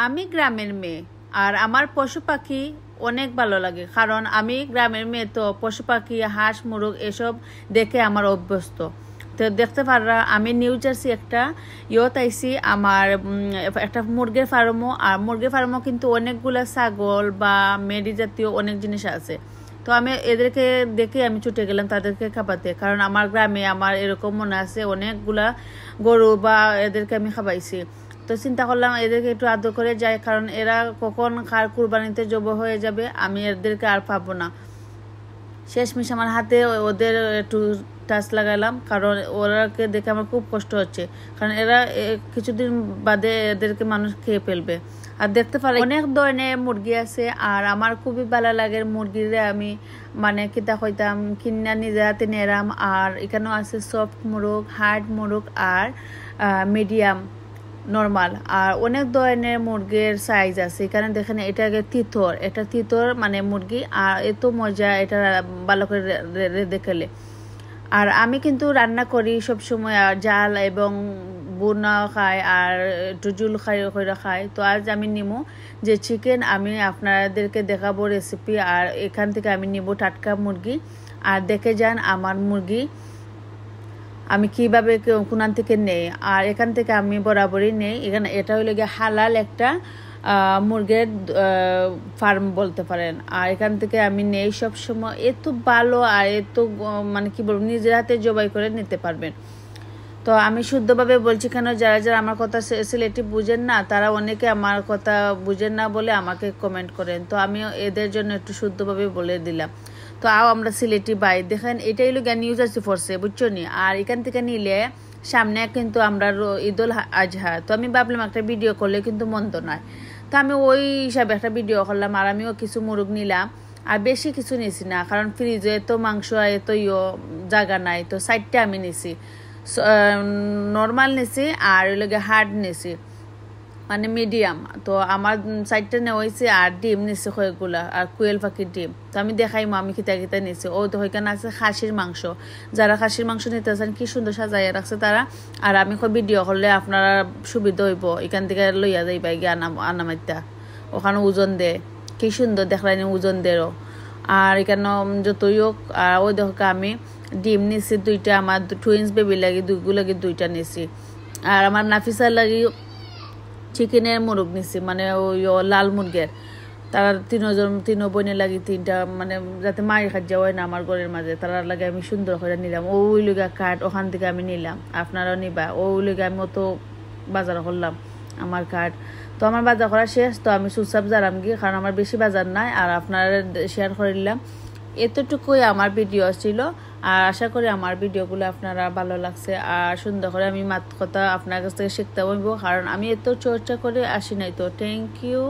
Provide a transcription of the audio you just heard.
আমি গ্রামের মেয়ে আর আমার পশু পাখি অনেক ভালো লাগে, কারণ আমি গ্রামের মেয়ে, তো পশু পাখি হাঁস মুরগ এসব দেখে আমার অভ্যস্ত। তো দেখতে পাররা আমি নিউ জার্সি একটা আইছি, আমার একটা মুরগির ফার্মও, আর মুরগির ফার্মও কিন্তু অনেকগুলো ছাগল বা মেডি জাতীয় অনেক জিনিস আছে। তো আমি এদেরকে দেখে আমি ছুটে গেলাম তাদেরকে খাবাতে, কারণ আমার গ্রামে আমার এরকম মনে আছে অনেকগুলা গরু বা এদেরকে আমি খাবাইছি। তো চিন্তা করলাম এদেরকে একটু আদর করে যাই, কারণ এরা কখন কার কুরবানিতে জব হয়ে যাবে আমি এদেরকে আর পাবো না। শেষমেশ আমার হাতে ওদের একটু টাচ লাগালাম, কারণ ওরাকে দেখে আমার খুব কষ্ট হচ্ছে, কারণ এরা কিছুদিন বাদে এদেরকে মানুষ খেয়ে ফেলবে। আর দেখতে পারে অনেক ধরনের মুরগি আছে, আর আমার খুবই ভালো লাগে মুরগিরে আমি মানে কিতা কইতাম কিনা নিজে হাতে নেরাম। আর এখানেও আছে সফট মুরগ, হার্ড মুরগ আর মিডিয়াম নর্মাল, আর অনেক ধরনের মুরগির সাইজ আছে। এখানে দেখেন এটা তিতর, এটা তিতর মানে মুরগি, আর এত মজা এটা ভালো করে দেখলে। আর আমি কিন্তু রান্না করি সবসময় জাল এবং বোনা খাই আর একটু জুল করে খাই। তো আজ আমি নিমো যে চিকেন, আমি আপনাদেরকে দেখাবো রেসিপি, আর এখান থেকে আমি নিব টাটকা মুরগি। আর দেখে যান আমার মুরগি আমি কিভাবে কোনান থেকে নেই, আর এখান থেকে আমি বরাবরই নেই। এখানে এটা হইলে গিয়ে হালাল একটা মুরগের ফার্ম বলতে পারেন, আর এখান থেকে আমি নেই সব সময়। এত ভালো আর এত মানে কি বলবো, নিজের হাতে জবাই করে নিতে পারবেন। তো আমি শুদ্ধভাবে বলছি কেন, যারা যারা আমার কথা সিলেটি বুঝেন না তারা অনেকে আমার কথা বুঝেন না বলে আমাকে কমেন্ট করেন, তো আমি এদের জন্য একটু শুদ্ধভাবে বলে দিলাম। তো আমরা সিলেটি বাই দেখেন এটাই লোক নিউজ আছে ফোর্সে, বুঝছো নি। আর এখান থেকে নিলে সামনে কিন্তু আমরা ঈদুল আজহা, তো আমি ভাবলাম একটা ভিডিও করলে কিন্তু মন্দ নয়। তো আমি ওই হিসাবে একটা ভিডিও করলাম, আর আমিও কিছু মুরগ নিলাম, আর বেশি কিছু নিছি না, কারণ ফ্রিজে এত মাংস এত জায়গা নাই। তো সাইডটা আমি নিছি নর্মাল নিছি, আর ওই লগে হার্ড নিছি মানে মিডিয়াম। তো আমার সাইডটা নেওয়া হয়েছে, আর ডিম নিচ্ছে কয়েকগুলা, আর কুয়েল পাখির ডিম। তো আমি দেখাইমো আমি খিতা খিতা নিছি। ও তো ওইখানে আছে খাসির মাংস, যারা খাসির মাংস নিতে চান কি সুন্দর সাজাইয়া রাখছে তারা। আর আমি ভিডিও করলে আপনারা সুবিধা হইব, এখান থেকে লইয়া যাইবা গিয়ে আনামাইতা, ওখানে ওজন দে কি সুন্দর দেখলাইনি ওজন দেরও। আর এখানে যতই হোক, আর ওই দেখো আমি ডিম নিছি দুইটা, আমার টুইন্স বেবি লাগি দুইটা নিছি। আর আমার নাফিসার লাগি চিকেনের মুরগ নিছি, মানে ওই লাল মুরগের। তারা তিন বোনের লাগি তিনটা, মানে যাতে মায়ের খাদ্য হয় না আমার ঘরের মাঝে, তারা লাগে আমি সুন্দর করে নিলাম। ওই লুগা কাঠ ওখান থেকে আমি নিলাম, আপনারাও নিবা। ওই লুগা আমি অত বাজার করলাম আমার কাঠ। তো আমার বাজার করা শেষ, তো আমি সুসাব জারাম গিয়ে, কারণ আমার বেশি বাজার নাই, আর আপনারা শেয়ার করে নিলাম। এতটুকুই আমার ভিডিও ছিল, আর আশা করি আমার ভিডিওগুলো আপনারা ভালো লাগছে। আর সুন্দর করে আমি মাত কথা আপনার কাছ থেকে শিখতে পারবো, কারণ আমি এত চর্চা করে আসি নাই। তো থ্যাংক ইউ।